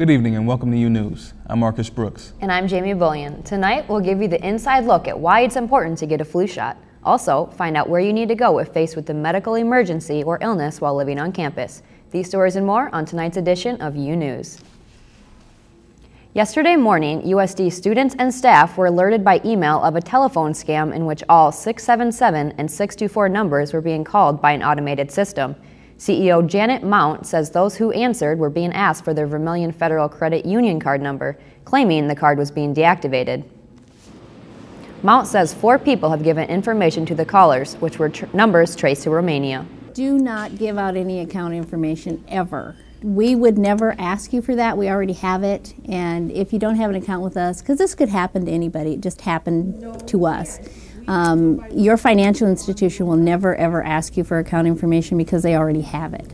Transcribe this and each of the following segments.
Good evening and welcome to U News. I'm Marcus Brooks. And I'm Jamie Bullion. Tonight, we'll give you the inside look at why it's important to get a flu shot. Also, find out where you need to go if faced with a medical emergency or illness while living on campus. These stories and more on tonight's edition of U News. Yesterday morning, USD students and staff were alerted by email of a telephone scam in which all 677 and 624 numbers were being called by an automated system. CEO Janet Mount says those who answered were being asked for their Vermilion Federal Credit Union card number, claiming the card was being deactivated. Mount says 4 people have given information to the callers, which were numbers traced to Romania. Do not give out any account information ever. We would never ask you for that. We already have it. And if you don't have an account with us, because this could happen to anybody, it just happened to us. Your financial institution will never ever ask you for account information because they already have it.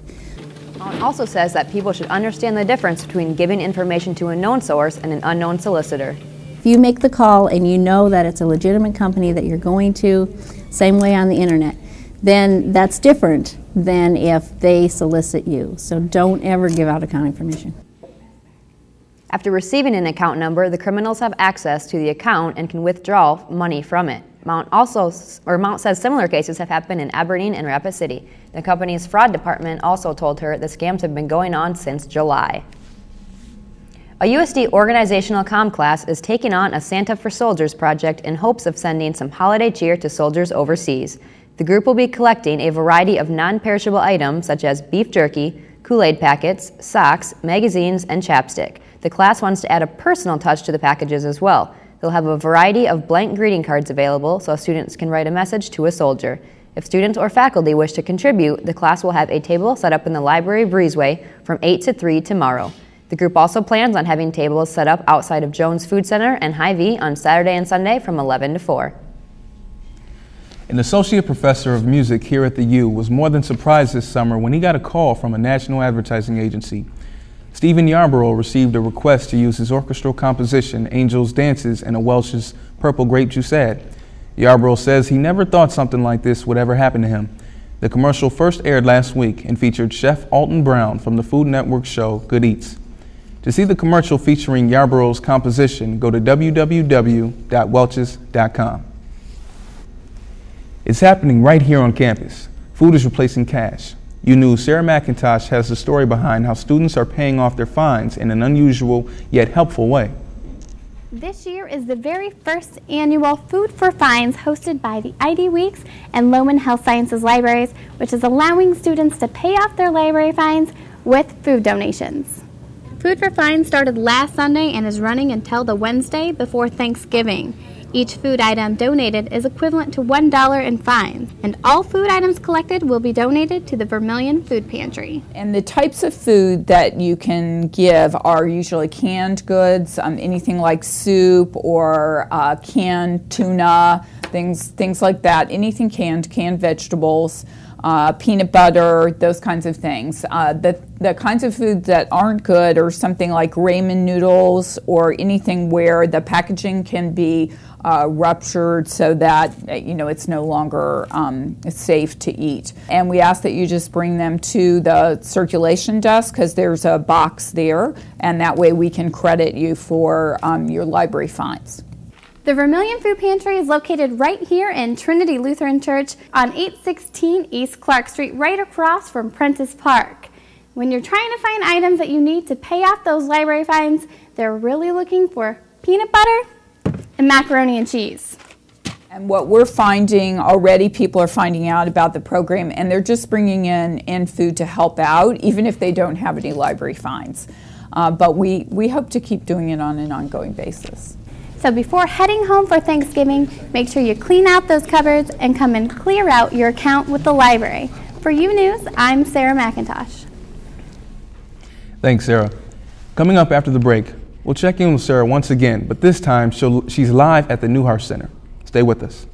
Mount also says that people should understand the difference between giving information to a known source and an unknown solicitor. If you make the call and you know that it's a legitimate company that you're going to, same way on the internet, then that's different than if they solicit you. So don't ever give out account information. After receiving an account number, the criminals have access to the account and can withdraw money from it. Mount says similar cases have happened in Aberdeen and Rapid City. The company's fraud department also told her the scams have been going on since July. A USD organizational comm class is taking on a Santa for Soldiers project in hopes of sending some holiday cheer to soldiers overseas. The group will be collecting a variety of non-perishable items such as beef jerky, Kool-Aid packets, socks, magazines, and chapstick. The class wants to add a personal touch to the packages as well. They'll have a variety of blank greeting cards available so students can write a message to a soldier. If students or faculty wish to contribute, the class will have a table set up in the library breezeway from 8 to 3 tomorrow. The group also plans on having tables set up outside of Jones Food Center and Hy-Vee on Saturday and Sunday from 11 to 4. An associate professor of music here at the U was more than surprised this summer when he got a call from a national advertising agency. Stephen Yarborough received a request to use his orchestral composition, Angels Dances, in a Welsh's Purple Grape Juiceade. Yarborough says he never thought something like this would ever happen to him. The commercial first aired last week and featured Chef Alton Brown from the Food Network show Good Eats. To see the commercial featuring Yarborough's composition, go to www.welches.com. It's happening right here on campus. Food is replacing cash. U News' Sarah McIntosh has the story behind how students are paying off their fines in an unusual yet helpful way. This year is the very first annual Food for Fines hosted by the ID Weeks and Lohman Health Sciences Libraries, which is allowing students to pay off their library fines with food donations. Food for Fines started last Sunday and is running until the Wednesday before Thanksgiving. Each food item donated is equivalent to $1 in fines, and all food items collected will be donated to the Vermilion Food Pantry. And the types of food that you can give are usually canned goods, anything like soup or canned tuna, things like that, anything canned vegetables, peanut butter, those kinds of things. The kinds of foods that aren't good are something like ramen noodles or anything where the packaging can be ruptured so that it's no longer safe to eat. And we ask that you just bring them to the circulation desk because there's a box there, and that way we can credit you for your library fines. The Vermilion Food Pantry is located right here in Trinity Lutheran Church on 816 East Clark Street, right across from Prentice Park. When you're trying to find items that you need to pay off those library fines, they're really looking for peanut butter and macaroni and cheese. And what we're finding already, people are finding out about the program, and they're just bringing in food to help out, even if they don't have any library fines. But we hope to keep doing it on an ongoing basis. So before heading home for Thanksgiving, make sure you clean out those cupboards and come and clear out your account with the library. For U News, I'm Sarah McIntosh. Thanks, Sarah. Coming up after the break, we'll check in with Sarah once again, but this time she's live at the Newhart Center. Stay with us.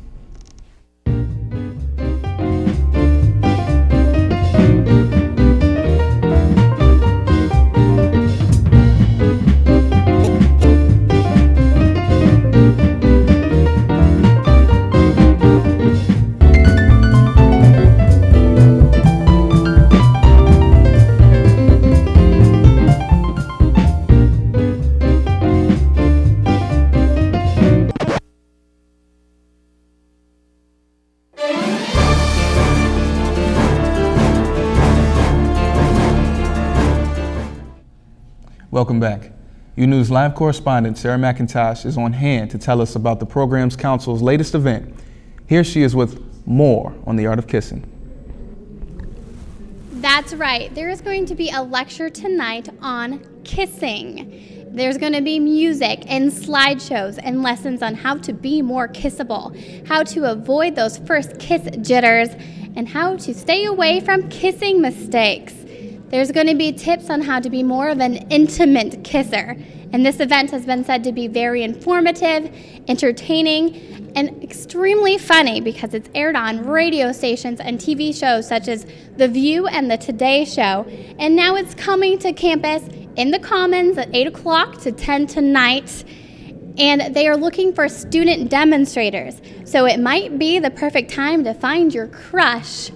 Welcome back. U-News live correspondent Sarah McIntosh is on hand to tell us about the Programs Council's latest event. Here she is with more on the art of kissing. That's right. There is going to be a lecture tonight on kissing. There's going to be music and slideshows and lessons on how to be more kissable, how to avoid those first kiss jitters, and how to stay away from kissing mistakes. There's going to be tips on how to be more of an intimate kisser. And this event has been said to be very informative, entertaining, and extremely funny because it's aired on radio stations and TV shows such as The View and The Today Show. And now it's coming to campus in the Commons at 8 o'clock to 10 tonight. And they are looking for student demonstrators. So it might be the perfect time to find your crush.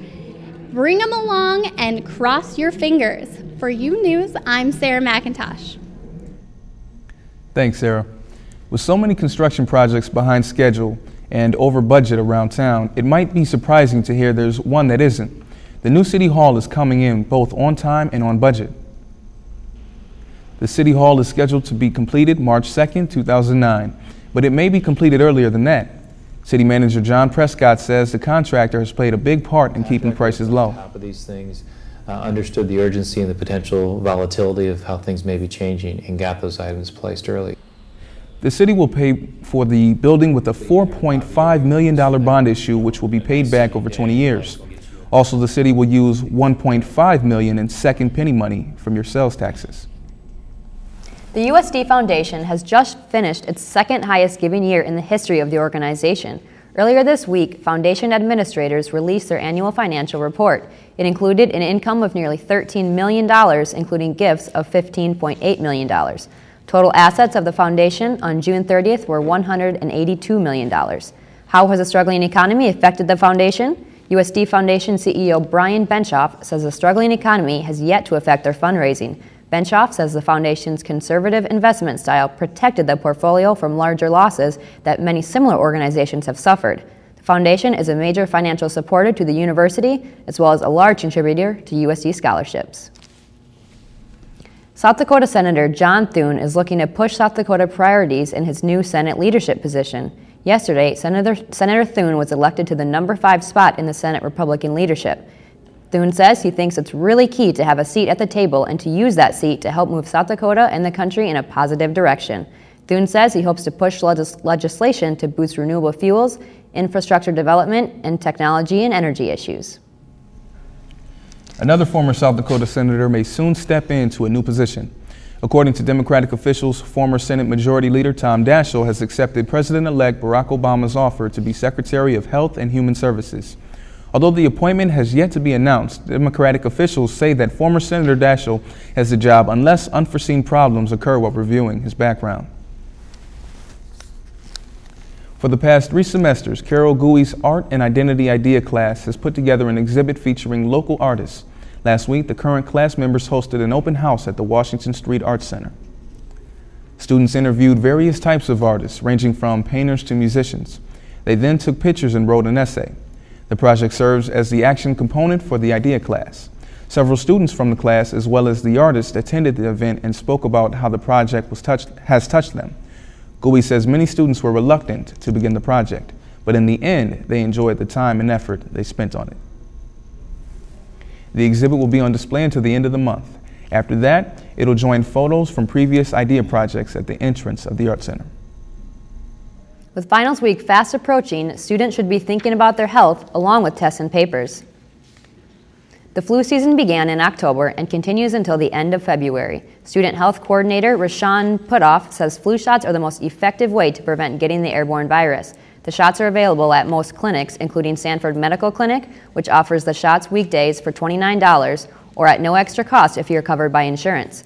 Bring them along and cross your fingers. For U-News, I'm Sarah McIntosh. Thanks, Sarah. With so many construction projects behind schedule and over budget around town, it might be surprising to hear there's one that isn't. The new City Hall is coming in both on time and on budget. The City Hall is scheduled to be completed March 2nd, 2009, but it may be completed earlier than that. City Manager John Prescott says the contractor has played a big part in keeping prices low. Top of these things, understood the urgency and the potential volatility of how things may be changing and got those items placed early. The city will pay for the building with a $4.5 million bond issue, which will be paid back over 20 years. Also, the city will use $1.5 million in second penny money from your sales taxes. The USD Foundation has just finished its second highest giving year in the history of the organization. Earlier this week, Foundation administrators released their annual financial report. It included an income of nearly $13 million, including gifts of $15.8 million. Total assets of the Foundation on June 30th were $182 million. How has the struggling economy affected the Foundation? USD Foundation CEO Brian Benshoff says the struggling economy has yet to affect their fundraising. Benshoff says the Foundation's conservative investment style protected the portfolio from larger losses that many similar organizations have suffered. The Foundation is a major financial supporter to the university, as well as a large contributor to USD scholarships. South Dakota Senator John Thune is looking to push South Dakota priorities in his new Senate leadership position. Yesterday, Senator Thune was elected to the number 5 spot in the Senate Republican leadership. Thune says he thinks it's really key to have a seat at the table and to use that seat to help move South Dakota and the country in a positive direction. Thune says he hopes to push legislation to boost renewable fuels, infrastructure development, and technology and energy issues. Another former South Dakota senator may soon step into a new position. According to Democratic officials, former Senate Majority Leader Tom Daschle has accepted President-elect Barack Obama's offer to be Secretary of Health and Human Services. Although the appointment has yet to be announced, Democratic officials say that former Senator Daschle has the job unless unforeseen problems occur while reviewing his background. For the past 3 semesters, Carol Guy's Art and Identity Idea class has put together an exhibit featuring local artists. Last week, the current class members hosted an open house at the Washington Street Arts Center. Students interviewed various types of artists, ranging from painters to musicians. They then took pictures and wrote an essay. The project serves as the action component for the Idea class. Several students from the class, as well as the artists, attended the event and spoke about how the project has touched them. Guy says many students were reluctant to begin the project, but in the end, they enjoyed the time and effort they spent on it. The exhibit will be on display until the end of the month. After that, it'll join photos from previous Idea projects at the entrance of the Art Center. With finals week fast approaching, students should be thinking about their health along with tests and papers. The flu season began in October and continues until the end of February. Student health coordinator Rashawn Putoff says flu shots are the most effective way to prevent getting the airborne virus. The shots are available at most clinics, including Sanford Medical Clinic, which offers the shots weekdays for $29, or at no extra cost if you're covered by insurance.